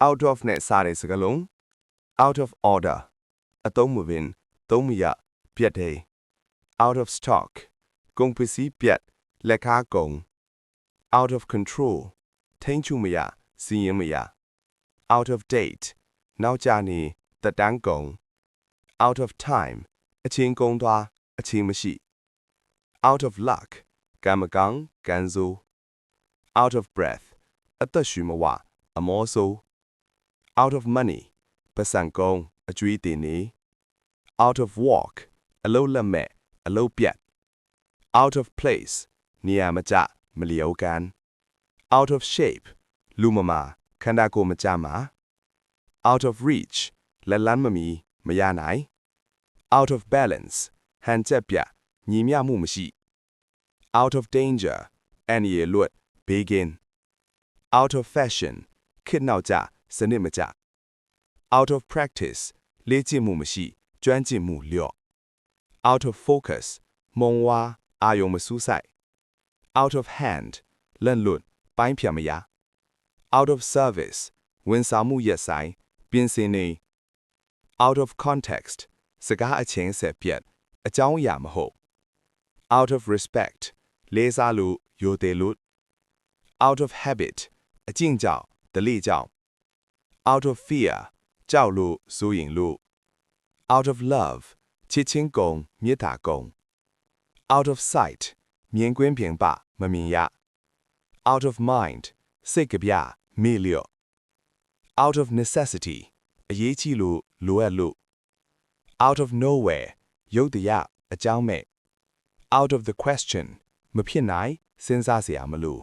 out of နဲ့စတဲ့စကားလုံး out of order အသုံးမဝင်သုံးမရပြတ်တယ် out of stock ကုန်ပစ္စည်းပြတ်လက်ကားကုန် out of control ထိန်းချုပ်မရစီရင်မရ out of date နောက်ကျနေသက်တမ်းကုန် out of time အချိန်ကုန်သွားအချိန်မရှိ out of luck ကံမကောင်းကံဆိုး out of breath အသက်ရှူမဝအမောဆိုး out of money ပတ်စံကုန်အကျွေးတင်နေ out of work အလုပ်လက်မဲ့အလုပ်ပြတ် out of place နေရာမကျမလျော်ကန် out of shape လူမမာခန္ဓာကိုယ်မကျမာ out of reach လက်လန်းမမီမရနိုင် out of balance ဟန်ချက်ပြညီမျှမှုမရှိ out of danger အန္တရာယ်လွတ်ဘေးကင်း out of fashion ခေတ်နောက်ကျစနစ်မကျ out of practice လေ့ကျင့်မှုမရှိကျွမ်းကျင်မှုလျော့ out of focus မုံဝါအာယုံမစူးစိုက် out of hand လက်လွတ်ပိုင်းဖြတ်မရ out of service ဝန်ဆောင်မှုရက်ဆိုင်ပြင်ဆင်နေ out of context စကားအချင်းဆက်ပြတ်အကြောင်းအရာမဟုတ် out of respect လေးစားလို့ယိုတယ်လို့ out of habit အကျင့်ကြောင့်ဒလိကြောင့် out of fear ကြောက်လို့စိုးရင်လို့ out of love ချစ်ချင်းကုန်မေတ္တာကုန် out of sight မြင်ကွင်းပြင်ပမမြင်ရ out of mind စိတ်ကပြမေ့လျော့ out of necessity အရေးကြီးလို့လိုအပ်လို့ out of nowhere ရုတ်တရက်အကြောင်းမဲ့ out of the question မဖြစ်နိုင်စဉ်းစားစရာမလို